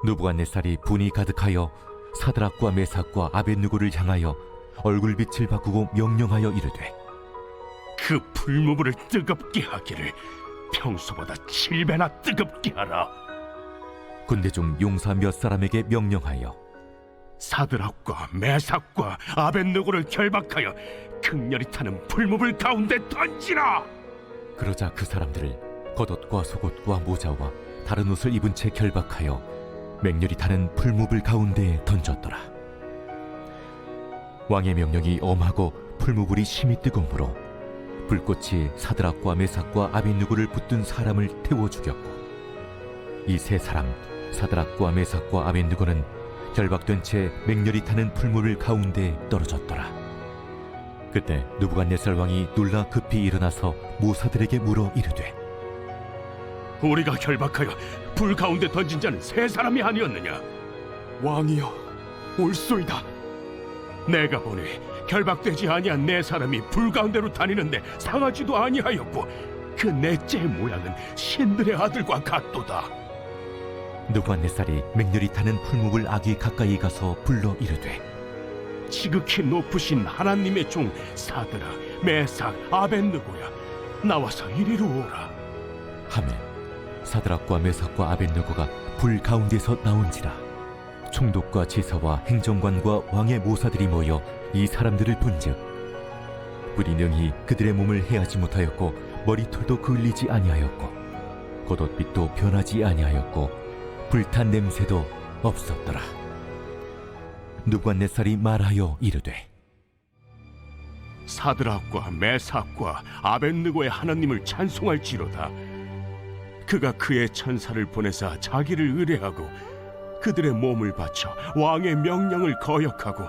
느부갓네살이 분이 가득하여 사드락과 메삭과 아벳느고를 향하여 얼굴빛을 바꾸고 명령하여 이르되, 그 풀무불을 뜨겁게 하기를 평소보다 7배나 뜨겁게 하라. 군대 중 용사 몇 사람에게 명령하여 사드락과 메삭과 아벳느고를 결박하여 극렬히 타는 풀무불 가운데 던지라. 그러자 그 사람들을 겉옷과 속옷과 모자와 다른 옷을 입은 채 결박하여 맹렬히 타는 풀무불 가운데에 던졌더라. 왕의 명령이 엄하고 풀무불이 심히 뜨거우므로 불꽃이 사드락과 메삭과 아벳느고를 붙든 사람을 태워 죽였고, 이 세 사람 사드락과 메삭과 아벳느고는 결박된 채 맹렬히 타는 풀무불 가운데에 떨어졌더라. 그때 느부갓네살 왕이 놀라 급히 일어나서 모사들에게 물어 이르되, 우리가 결박하여 불 가운데 던진 자는 세 사람이 아니었느냐? 왕이여, 옳소이다. 내가 보니 결박되지 아니한 네 사람이 불 가운데로 다니는데 상하지도 아니하였고, 그 넷째의 모양은 신들의 아들과 같도다. 느부갓네살이 맹렬히 타는 풀무불 아귀 가까이 가서 불러 이르되, 지극히 높으신 하나님의 종 사드락, 메삭, 아벳느고야, 나와서 이리로 오라. 하매 사드락과 메삭과 아벳느고가 불 가운데서 나온지라. 총독과 제사와 행정관과 왕의 모사들이 모여 이 사람들을 본즉 불이 능히 그들의 몸을 해하지 못하였고, 머리털도 그을리지 아니하였고, 겉옷빛도 변하지 아니하였고, 불탄 냄새도 없었더라. 느부갓네살이 말하여 이르되, 사드락과 메삭과 아벳느고의 하나님을 찬송할지로다. 그가 그의 천사를 보내사 자기를 의뢰하고 그들의 몸을 바쳐 왕의 명령을 거역하고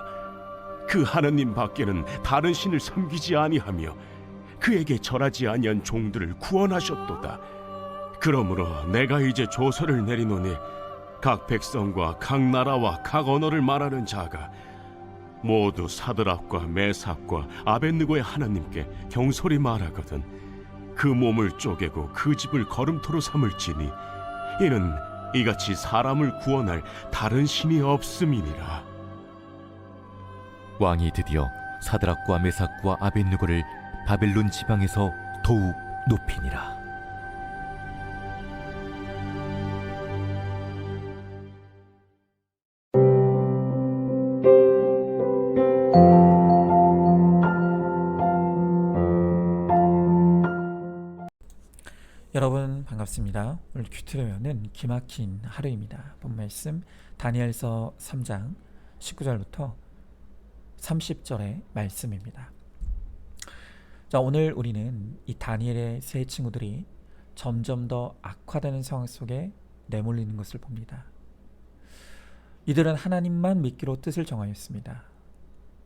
그 하나님 밖에는 다른 신을 섬기지 아니하며 그에게 절하지 아니한 종들을 구원하셨도다. 그러므로 내가 이제 조서를 내리노니 각 백성과 각 나라와 각 언어를 말하는 자가 모두 사드락과 메삭과 아벳느고의 하나님께 경솔히 말하거든 그 몸을 쪼개고 그 집을 거름토로 삼을지니 이는 이같이 사람을 구원할 다른 신이 없음이니라. 왕이 드디어 사드락과 메삭과 아벳느고를 바벨론 지방에서 더욱 높이니라. 여러분 반갑습니다. 오늘 큐티를 배우는 기막힌 하루입니다. 본 말씀 다니엘서 3장 19절부터 30절의 말씀입니다. 자, 오늘 우리는 이 다니엘의 세 친구들이 점점 더 악화되는 상황 속에 내몰리는 것을 봅니다. 이들은 하나님만 믿기로 뜻을 정하였습니다.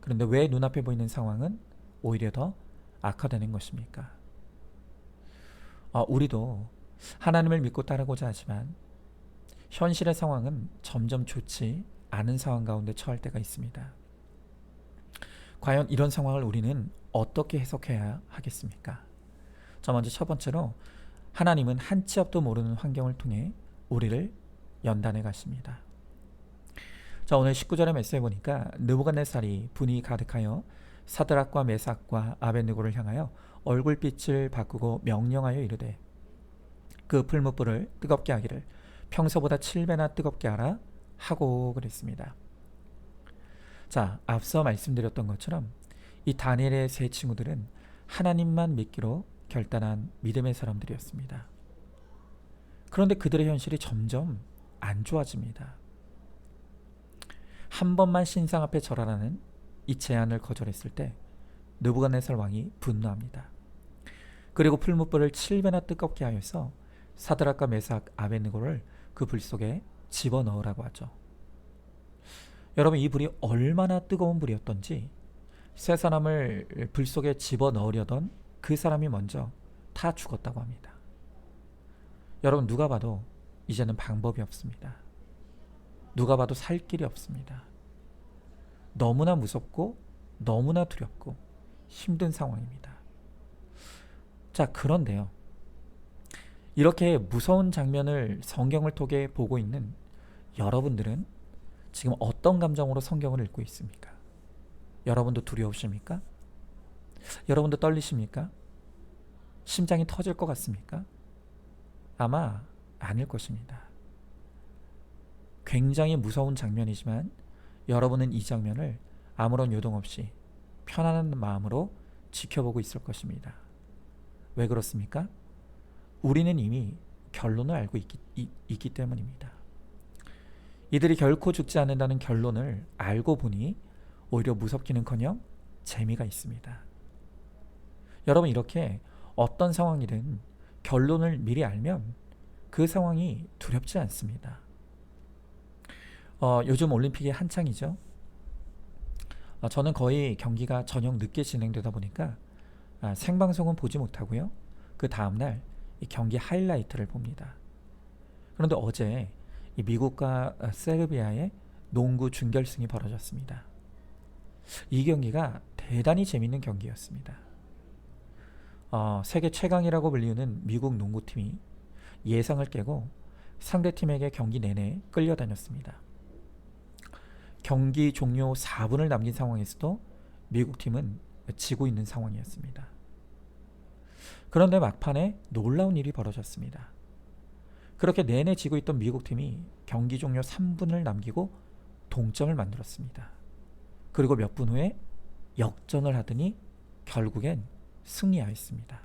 그런데 왜 눈앞에 보이는 상황은 오히려 더 악화되는 것입니까? 우리도 하나님을 믿고 따르고자 하지만 현실의 상황은 점점 좋지 않은 상황 가운데 처할 때가 있습니다. 과연 이런 상황을 우리는 어떻게 해석해야 하겠습니까? 자, 먼저 첫 번째로 하나님은 한 치 앞도 모르는 환경을 통해 우리를 연단해 가십니다. 자, 오늘 19절의 메시지에 보니까 느부갓네살이 분이 가득하여 사드락과 메삭과 아벳느고를 향하여 얼굴빛을 바꾸고 명령하여 이르되 그 풀무불을 뜨겁게 하기를 평소보다 7배나 뜨겁게 하라 하고 그랬습니다. 자, 앞서 말씀드렸던 것처럼 이 다니엘의 세 친구들은 하나님만 믿기로 결단한 믿음의 사람들이었습니다. 그런데 그들의 현실이 점점 안 좋아집니다. 한 번만 신상 앞에 절하라는 이 제안을 거절했을 때 느부갓네살 왕이 분노합니다. 그리고 풀무불을 7배나 뜨겁게 하여서 사드락과 메삭 아벳느고를 그 불 속에 집어넣으라고 하죠. 여러분, 이 불이 얼마나 뜨거운 불이었던지 세 사람을 불 속에 집어넣으려던 그 사람이 먼저 다 죽었다고 합니다. 여러분, 누가 봐도 이제는 방법이 없습니다. 누가 봐도 살 길이 없습니다. 너무나 무섭고 너무나 두렵고 힘든 상황입니다. 자, 그런데요, 이렇게 무서운 장면을 성경을 통해 보고 있는 여러분들은 지금 어떤 감정으로 성경을 읽고 있습니까? 여러분도 두려우십니까? 여러분도 떨리십니까? 심장이 터질 것 같습니까? 아마 아닐 것입니다. 굉장히 무서운 장면이지만 여러분은 이 장면을 아무런 요동 없이 편안한 마음으로 지켜보고 있을 것입니다. 왜 그렇습니까? 우리는 이미 결론을 알고 있기 때문입니다. 이들이 결코 죽지 않는다는 결론을 알고 보니 오히려 무섭기는커녕 재미가 있습니다. 여러분, 이렇게 어떤 상황이든 결론을 미리 알면 그 상황이 두렵지 않습니다. 요즘 올림픽이 한창이죠. 저는 거의 경기가 저녁 늦게 진행되다 보니까 생방송은 보지 못하고요. 그 다음날 이 경기 하이라이트를 봅니다. 그런데 어제 이 미국과 세르비아의 농구 준결승이 벌어졌습니다. 이 경기가 대단히 재밌는 경기였습니다. 세계 최강이라고 불리우는 미국 농구팀이 예상을 깨고 상대팀에게 경기 내내 끌려다녔습니다. 경기 종료 4분을 남긴 상황에서도 미국 팀은 지고 있는 상황이었습니다. 그런데 막판에 놀라운 일이 벌어졌습니다. 그렇게 내내 지고 있던 미국 팀이 경기 종료 3분을 남기고 동점을 만들었습니다. 그리고 몇 분 후에 역전을 하더니 결국엔 승리하였습니다.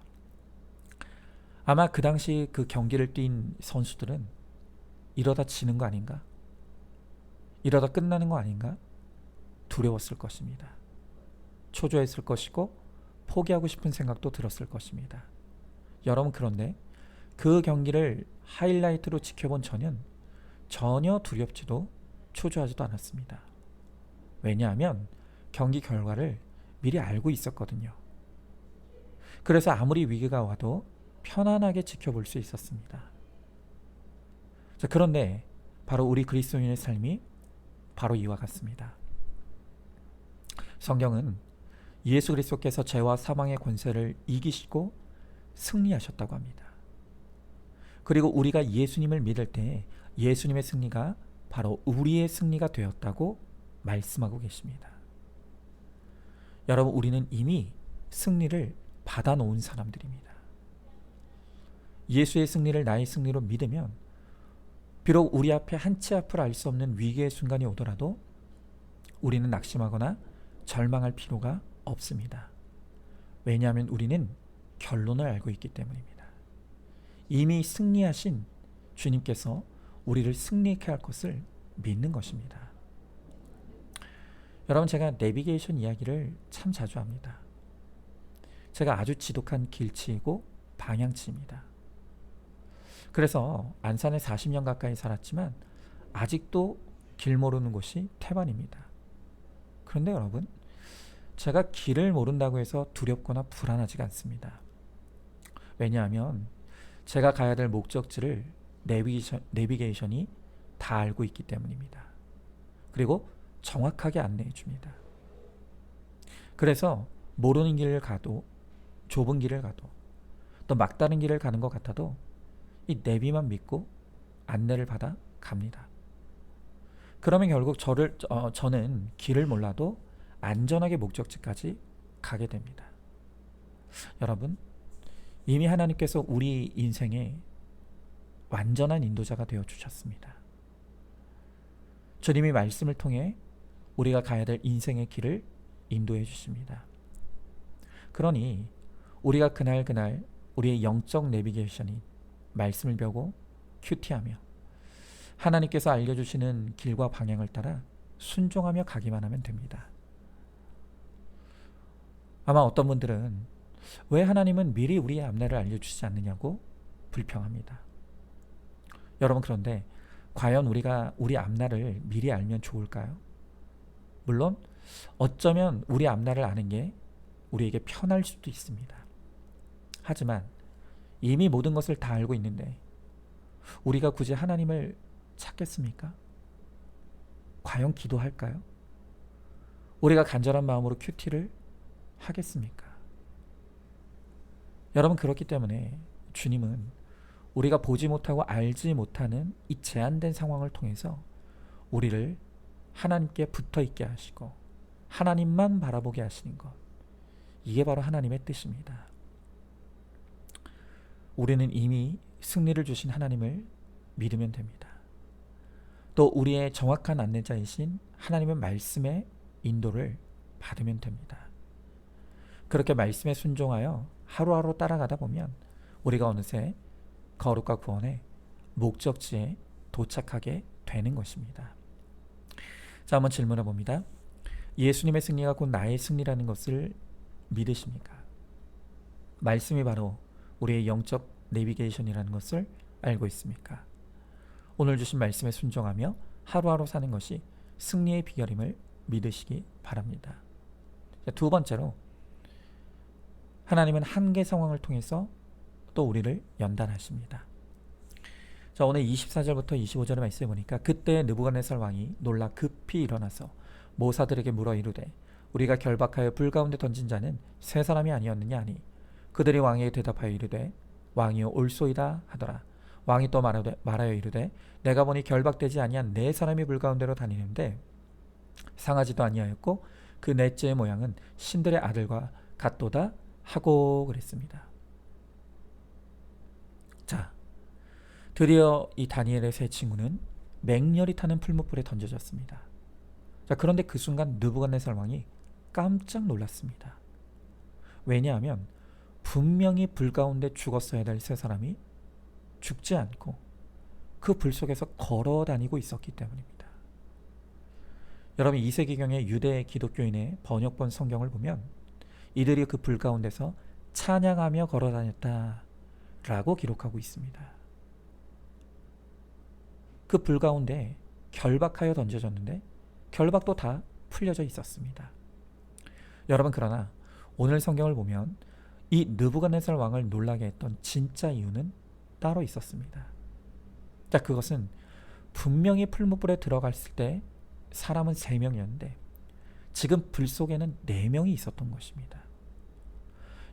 아마 그 당시 그 경기를 뛴 선수들은 이러다 지는 거 아닌가? 이러다 끝나는 거 아닌가? 두려웠을 것입니다. 초조했을 것이고 포기하고 싶은 생각도 들었을 것입니다. 여러분, 그런데 그 경기를 하이라이트로 지켜본 저는 전혀 두렵지도 초조하지도 않았습니다. 왜냐하면 경기 결과를 미리 알고 있었거든요. 그래서 아무리 위기가 와도 편안하게 지켜볼 수 있었습니다. 자, 그런데 바로 우리 그리스도인의 삶이 바로 이와 같습니다. 성경은 예수 그리스도께서 죄와 사망의 권세를 이기시고 승리하셨다고 합니다. 그리고 우리가 예수님을 믿을 때 예수님의 승리가 바로 우리의 승리가 되었다고 말씀하고 계십니다. 여러분, 우리는 이미 승리를 받아놓은 사람들입니다. 예수의 승리를 나의 승리로 믿으면 비록 우리 앞에 한 치 앞을 알 수 없는 위기의 순간이 오더라도 우리는 낙심하거나 절망할 필요가 없습니다. 왜냐하면 우리는 결론을 알고 있기 때문입니다. 이미 승리하신 주님께서 우리를 승리케 할 것을 믿는 것입니다. 여러분, 제가 내비게이션 이야기를 참 자주 합니다. 제가 아주 지독한 길치이고 방향치입니다. 그래서 안산에 40년 가까이 살았지만 아직도 길 모르는 곳이 태반입니다. 그런데 여러분, 제가 길을 모른다고 해서 두렵거나 불안하지가 않습니다. 왜냐하면 제가 가야 될 목적지를 내비게이션이 다 알고 있기 때문입니다. 그리고 정확하게 안내해 줍니다. 그래서 모르는 길을 가도, 좁은 길을 가도, 또 막다른 길을 가는 것 같아도 이 내비만 믿고 안내를 받아 갑니다. 그러면 결국 저는 길을 몰라도 안전하게 목적지까지 가게 됩니다. 여러분, 이미 하나님께서 우리 인생에 완전한 인도자가 되어 주셨습니다. 주님이 말씀을 통해 우리가 가야 될 인생의 길을 인도해 주십니다. 그러니 우리가 그날 우리의 영적 내비게이션이 말씀을 배우고 큐티하며 하나님께서 알려주시는 길과 방향을 따라 순종하며 가기만 하면 됩니다. 아마 어떤 분들은 왜 하나님은 미리 우리의 앞날을 알려주시지 않느냐고 불평합니다. 여러분, 그런데 과연 우리가 우리 앞날을 미리 알면 좋을까요? 물론 어쩌면 우리 앞날을 아는 게 우리에게 편할 수도 있습니다. 하지만 이미 모든 것을 다 알고 있는데 우리가 굳이 하나님을 찾겠습니까? 과연 기도할까요? 우리가 간절한 마음으로 큐티를 하겠습니까? 여러분, 그렇기 때문에 주님은 우리가 보지 못하고 알지 못하는 이 제한된 상황을 통해서 우리를 하나님께 붙어 있게 하시고 하나님만 바라보게 하시는 것, 이게 바로 하나님의 뜻입니다. 우리는 이미 승리를 주신 하나님을 믿으면 됩니다. 또 우리의 정확한 안내자이신 하나님의 말씀의 인도를 받으면 됩니다. 그렇게 말씀에 순종하여 하루하루 따라가다 보면 우리가 어느새 거룩과 구원의 목적지에 도착하게 되는 것입니다. 자, 한번 질문해 봅니다. 예수님의 승리가 곧 나의 승리라는 것을 믿으십니까? 말씀이 바로 우리의 영적 내비게이션이라는 것을 알고 있습니까? 오늘 주신 말씀에 순종하며 하루하루 사는 것이 승리의 비결임을 믿으시기 바랍니다. 자, 두 번째로, 하나님은 한계 상황을 통해서 또 우리를 연단하십니다. 자, 오늘 24절부터 25절의 말씀을 보니까 그때 느부갓네살 왕이 놀라 급히 일어나서 모사들에게 물어 이르되 우리가 결박하여 불 가운데 던진 자는 세 사람이 아니었느냐 하니 그들이 왕에게 대답하여 이르되 왕이여 올소이다 하더라. 왕이 또 말하여 이르되 내가 보니 결박되지 아니한 네 사람이 불 가운데로 다니는데 상하지도 아니하였고 그 넷째의 모양은 신들의 아들과 같도다 하고 그랬습니다. 자, 드디어 이 다니엘의 세 친구는 맹렬히 타는 풀무불에 던져졌습니다. 자, 그런데 그 순간 느부갓네살 왕이 깜짝 놀랐습니다. 왜냐하면 분명히 불 가운데 죽었어야 될 세 사람이 죽지 않고 그 불 속에서 걸어 다니고 있었기 때문입니다. 여러분, 2세기경의 유대 기독교인의 번역본 성경을 보면 이들이 그 불 가운데서 찬양하며 걸어 다녔다 라고 기록하고 있습니다. 그 불 가운데 결박하여 던져졌는데 결박도 다 풀려져 있었습니다. 여러분, 그러나 오늘 성경을 보면 이 느부갓네살 왕을 놀라게 했던 진짜 이유는 따로 있었습니다. 자, 그것은 분명히 풀무불에 들어갔을 때 사람은 3명이었는데 지금 불 속에는 4명이 있었던 것입니다.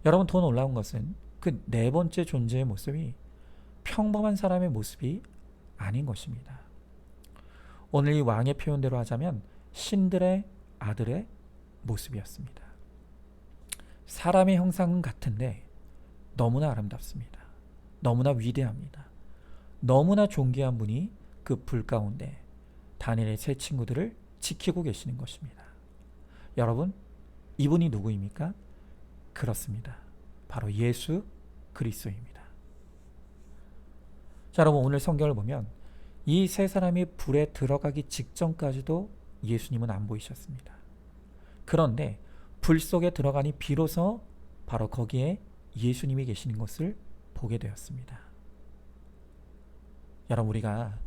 여러분, 더 놀라운 것은 그 네 번째 존재의 모습이 평범한 사람의 모습이 아닌 것입니다. 오늘 이 왕의 표현대로 하자면 신들의 아들의 모습이었습니다. 사람의 형상은 같은데 너무나 아름답습니다. 너무나 위대합니다. 너무나 존귀한 분이 그 불 가운데 다니엘의 세 친구들을 지키고 계시는 것입니다. 여러분, 이분이 누구입니까? 그렇습니다. 바로 예수 그리스도입니다. 자, 여러분, 오늘 성경을 보면 이 세 사람이 불에 들어가기 직전까지도 예수님은 안 보이셨습니다. 그런데 불 속에 들어가니 비로소 바로 거기에 예수님이 계시는 것을 보게 되었습니다. 여러분, 우리가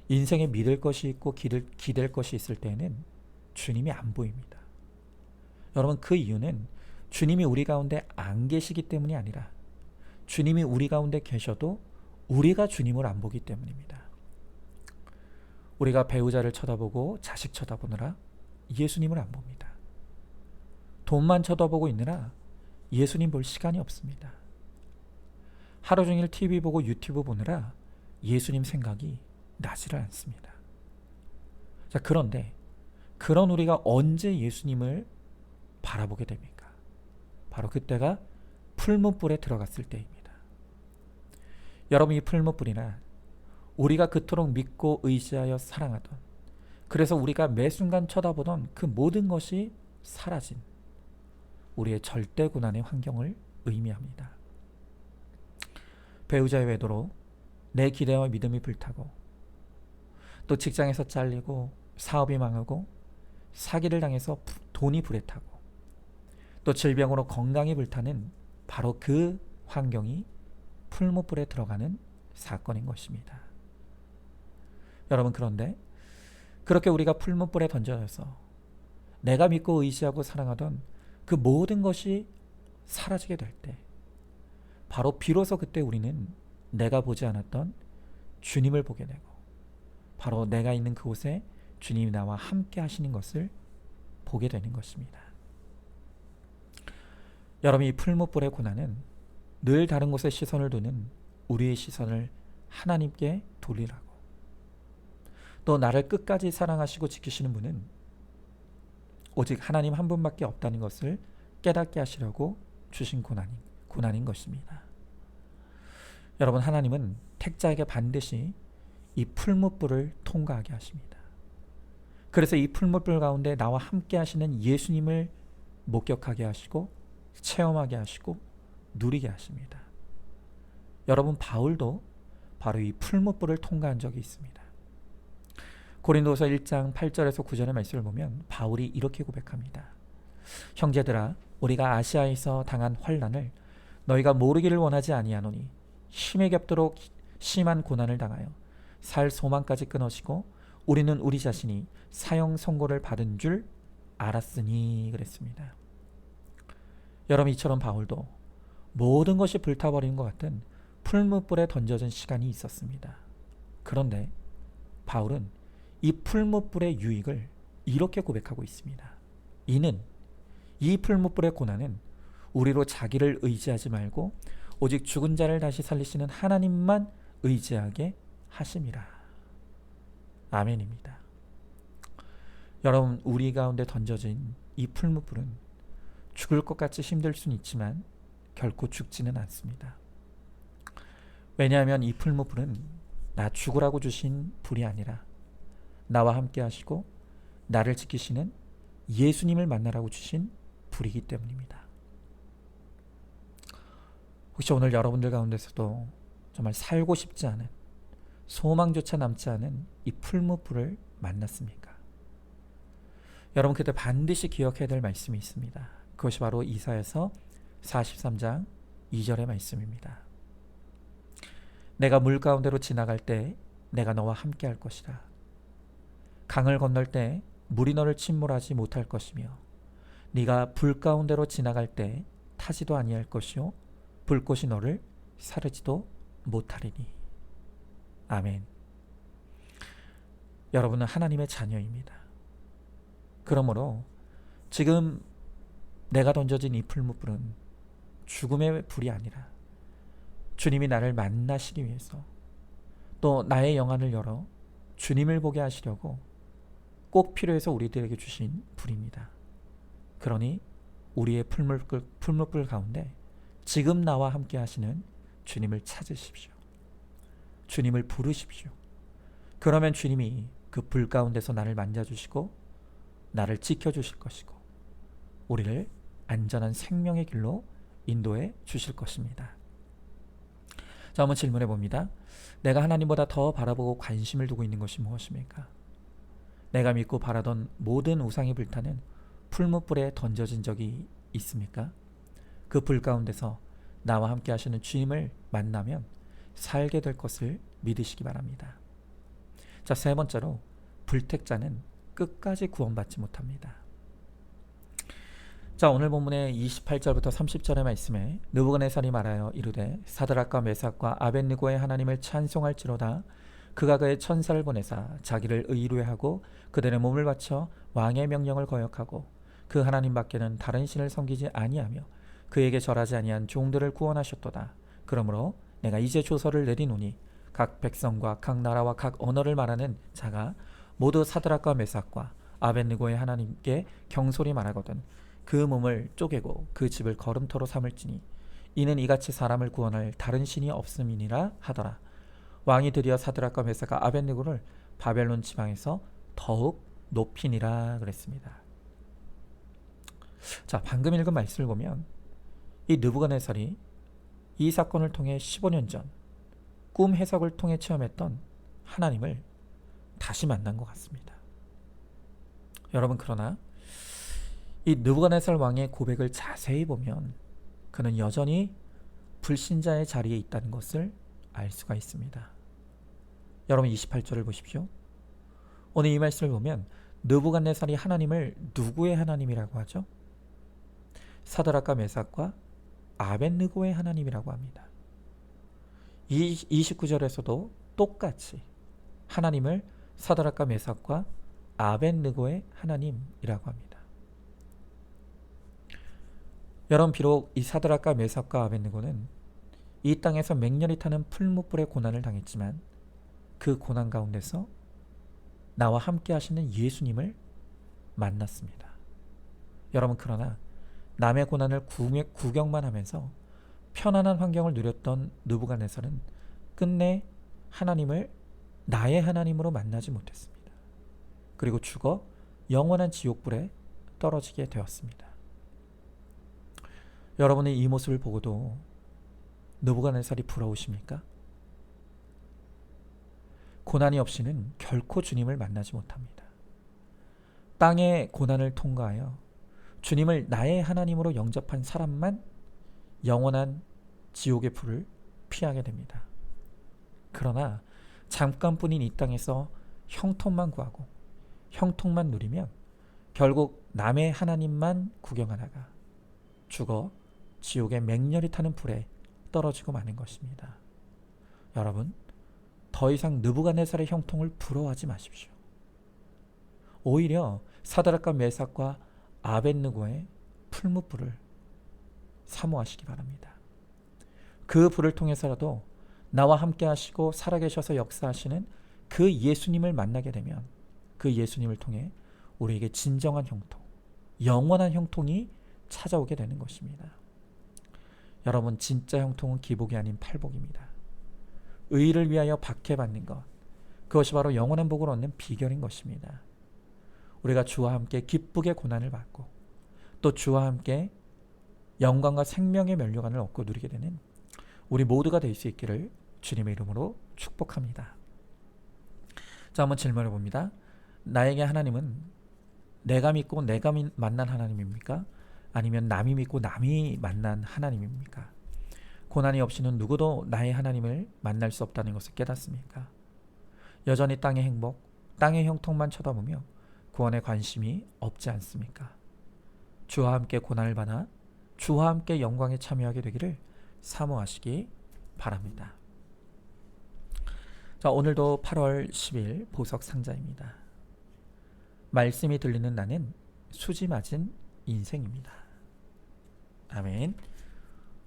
인생에 믿을 것이 있고 기댈 것이 있을 때는 주님이 안 보입니다. 여러분, 그 이유는 주님이 우리 가운데 안 계시기 때문이 아니라 주님이 우리 가운데 계셔도 우리가 주님을 안 보기 때문입니다. 우리가 배우자를 쳐다보고 자식 쳐다보느라 예수님을 안 봅니다. 돈만 쳐다보고 있느라 예수님 볼 시간이 없습니다. 하루 종일 TV 보고 유튜브 보느라 예수님 생각이 나지를 않습니다. 자, 그런데 그런 우리가 언제 예수님을 바라보게 됩니까? 바로 그때가 풀무불에 들어갔을 때입니다. 여러분, 이 풀무불이나 우리가 그토록 믿고 의지하여 사랑하던, 그래서 우리가 매 순간 쳐다보던 그 모든 것이 사라진 우리의 절대고난의 환경을 의미합니다. 배우자의 외도로 내 기대와 믿음이 불타고, 또 직장에서 잘리고 사업이 망하고 사기를 당해서 돈이 불에 타고, 또 질병으로 건강이 불타는 바로 그 환경이 풀무불에 들어가는 사건인 것입니다. 여러분, 그런데 그렇게 우리가 풀무불에 던져져서 내가 믿고 의지하고 사랑하던 그 모든 것이 사라지게 될 때, 바로 비로소 그때 우리는 내가 보지 않았던 주님을 보게 되고, 바로 내가 있는 그곳에 주님이 나와 함께 하시는 것을 보게 되는 것입니다. 여러분, 이 풀무불의 고난은 늘 다른 곳에 시선을 두는 우리의 시선을 하나님께 돌리라고, 또 나를 끝까지 사랑하시고 지키시는 분은 오직 하나님 한 분밖에 없다는 것을 깨닫게 하시려고 주신 고난인 것입니다. 여러분, 하나님은 택자에게 반드시 이 풀무불을 통과하게 하십니다. 그래서 이 풀무불 가운데 나와 함께 하시는 예수님을 목격하게 하시고 체험하게 하시고 누리게 하십니다. 여러분, 바울도 바로 이 풀무불을 통과한 적이 있습니다. 고린도서 1장 8절에서 9절의 말씀을 보면 바울이 이렇게 고백합니다. 형제들아, 우리가 아시아에서 당한 환난을 너희가 모르기를 원하지 아니하노니 힘에 겹도록 심한 고난을 당하여 살 소망까지 끊으시고 우리는 우리 자신이 사형 선고를 받은 줄 알았으니 그랬습니다. 여러분, 이처럼 바울도 모든 것이 불타버리는 것 같은 풀무불에 던져진 시간이 있었습니다. 그런데 바울은 이 풀무불의 유익을 이렇게 고백하고 있습니다. 이는 이 풀무불의 고난은 우리로 자기를 의지하지 말고 오직 죽은 자를 다시 살리시는 하나님만 의지하게 하심이라. 아멘입니다. 여러분, 우리 가운데 던져진 이 풀무불은 죽을 것 같이 힘들 수는 있지만 결코 죽지는 않습니다. 왜냐하면 이 풀무불은 나 죽으라고 주신 불이 아니라 나와 함께 하시고 나를 지키시는 예수님을 만나라고 주신 불이기 때문입니다. 혹시 오늘 여러분들 가운데서도 정말 살고 싶지 않은, 소망조차 남지 않은 이 풀무불을 만났습니까? 여러분, 그때 반드시 기억해야 될 말씀이 있습니다. 그것이 바로 이사야서 43장 2절의 말씀입니다. 내가 물 가운데로 지나갈 때 내가 너와 함께 할 것이라. 강을 건널 때 물이 너를 침몰하지 못할 것이며 네가 불 가운데로 지나갈 때 타지도 아니할 것이요 불꽃이 너를 사르지도 못하리니. 아멘. 여러분은 하나님의 자녀입니다. 그러므로 지금 내가 던져진 이 풀무불은 죽음의 불이 아니라 주님이 나를 만나시기 위해서, 또 나의 영안을 열어 주님을 보게 하시려고 꼭 필요해서 우리들에게 주신 불입니다. 그러니 우리의 풀무불 가운데 지금 나와 함께 하시는 주님을 찾으십시오. 주님을 부르십시오. 그러면 주님이 그 불 가운데서 나를 만져주시고 나를 지켜주실 것이고 우리를 안전한 생명의 길로 인도해 주실 것입니다. 자, 한번 질문해 봅니다. 내가 하나님보다 더 바라보고 관심을 두고 있는 것이 무엇입니까? 내가 믿고 바라던 모든 우상이 불타는 풀무불에 던져진 적이 있습니까? 그 불 가운데서 나와 함께 하시는 주님을 만나면 살게 될 것을 믿으시기 바랍니다. 자, 세 번째로 불택자는 끝까지 구원받지 못합니다. 자, 오늘 본문의 28절부터 30절의 말씀에 느부갓네살이 말하여 이르되 사드락과 메삭과 아벳느고의 하나님을 찬송할지로다. 그가 그의 천사를 보내사 자기를 의뢰하고 그들의 몸을 바쳐 왕의 명령을 거역하고 그 하나님 밖에는 다른 신을 섬기지 아니하며 그에게 절하지 아니한 종들을 구원하셨도다. 그러므로 내가 이제 조서를 내리노니 각 백성과 각 나라와 각 언어를 말하는 자가 모두 사드락과 메삭과 아벳느고의 하나님께 경솔히 말하거든 그 몸을 쪼개고 그 집을 거름토로 삼을지니 이는 이같이 사람을 구원할 다른 신이 없음이니라 하더라. 왕이 드디어 사드락과 메삭과 아벳느고를 바벨론 지방에서 더욱 높이니라 그랬습니다. 자, 방금 읽은 말씀을 보면 이 느부갓네살이 이 사건을 통해 15년 전 꿈 해석을 통해 체험했던 하나님을 다시 만난 것 같습니다. 여러분, 그러나 이 느부갓네살 왕의 고백을 자세히 보면 그는 여전히 불신자의 자리에 있다는 것을 알 수가 있습니다. 여러분, 28절을 보십시오. 오늘 이 말씀을 보면 느부갓네살이 하나님을 누구의 하나님이라고 하죠? 사드락과 메삭과 아벳느고의 하나님이라고 합니다. 이 29절에서도 똑같이 하나님을 사드락과 메삭과 아벳느고의 하나님이라고 합니다. 여러분, 비록 이 사드락과 메삭과 아벳느고는 이 땅에서 맹렬히 타는 풀무불의 고난을 당했지만 그 고난 가운데서 나와 함께 하시는 예수님을 만났습니다. 여러분, 그러나 남의 고난을 구경만 하면서 편안한 환경을 누렸던 느부갓네살은 끝내 하나님을 나의 하나님으로 만나지 못했습니다. 그리고 죽어 영원한 지옥불에 떨어지게 되었습니다. 여러분의 이 모습을 보고도 느부갓네살이 부러우십니까? 고난이 없이는 결코 주님을 만나지 못합니다. 땅의 고난을 통과하여 주님을 나의 하나님으로 영접한 사람만 영원한 지옥의 불을 피하게 됩니다. 그러나 잠깐뿐인 이 땅에서 형통만 구하고 형통만 누리면 결국 남의 하나님만 구경하다가 죽어 지옥의 맹렬히 타는 불에 떨어지고 마는 것입니다. 여러분, 더 이상 느부갓네살의 형통을 부러워하지 마십시오. 오히려 사드락과 메삭과 아벳느고의 풀무불을 사모하시기 바랍니다. 그 불을 통해서라도 나와 함께 하시고 살아계셔서 역사하시는 그 예수님을 만나게 되면 그 예수님을 통해 우리에게 진정한 형통, 영원한 형통이 찾아오게 되는 것입니다. 여러분, 진짜 형통은 기복이 아닌 팔복입니다. 의를 위하여 박해받는 것, 그것이 바로 영원한 복을 얻는 비결인 것입니다. 우리가 주와 함께 기쁘게 고난을 받고 또 주와 함께 영광과 생명의 면류관을 얻고 누리게 되는 우리 모두가 될 수 있기를 주님의 이름으로 축복합니다. 자, 한번 질문해 봅니다. 나에게 하나님은 내가 믿고 내가 만난 하나님입니까? 아니면 남이 믿고 남이 만난 하나님입니까? 고난이 없이는 누구도 나의 하나님을 만날 수 없다는 것을 깨닫습니까? 여전히 땅의 행복, 땅의 형통만 쳐다보며 구원에 관심이 없지 않습니까? 주와 함께 고난을 받아 주와 함께 영광에 참여하게 되기를 사모하시기 바랍니다. 자, 오늘도 8월 10일 보석 상자입니다. 말씀이 들리는 나는 수지 맞은 인생입니다. 아멘.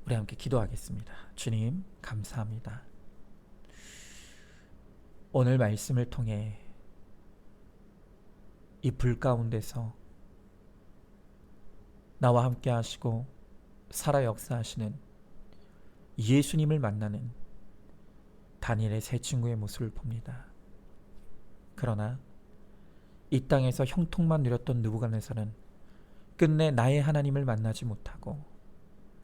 우리 함께 기도하겠습니다. 주님, 감사합니다. 오늘 말씀을 통해 이 불 가운데서 나와 함께 하시고 살아 역사하시는 예수님을 만나는 다니엘의 세 친구의 모습을 봅니다. 그러나 이 땅에서 형통만 누렸던 느부갓네살은 끝내 나의 하나님을 만나지 못하고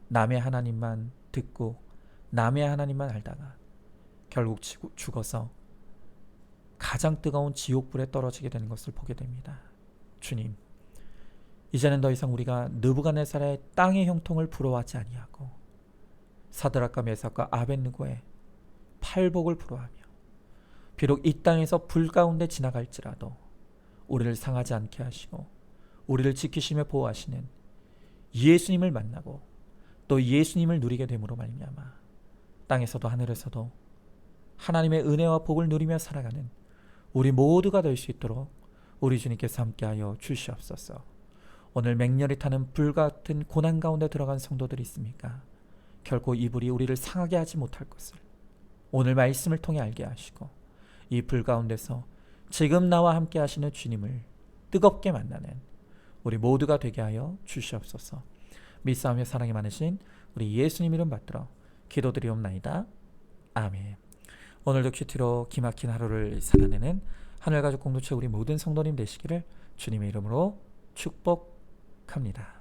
남의 하나님만 듣고 남의 하나님만 알다가 결국 죽어서 가장 뜨거운 지옥불에 떨어지게 되는 것을 보게 됩니다. 주님, 이제는 더 이상 우리가 느부갓네살의 땅의 형통을 부러워하지 아니하고 사드락과 메삭과 아벳느고의 팔복을 부러워하며 비록 이 땅에서 불 가운데 지나갈지라도 우리를 상하지 않게 하시고 우리를 지키시며 보호하시는 예수님을 만나고 또 예수님을 누리게 됨으로 말미암아 땅에서도 하늘에서도 하나님의 은혜와 복을 누리며 살아가는 우리 모두가 될 수 있도록 우리 주님께서 함께하여 주시옵소서. 오늘 맹렬히 타는 불같은 고난 가운데 들어간 성도들이 있습니까? 결코 이 불이 우리를 상하게 하지 못할 것을 오늘 말씀을 통해 알게 하시고 이 불 가운데서 지금 나와 함께 하시는 주님을 뜨겁게 만나는 우리 모두가 되게 하여 주시옵소서. 믿사오며 사랑이 많으신 우리 예수님 이름 받들어 기도드리옵나이다. 아멘. 오늘도 큐티로 기막힌 하루를 살아내는 하늘가족 공동체 우리 모든 성도님 되시기를 주님의 이름으로 축복합니다.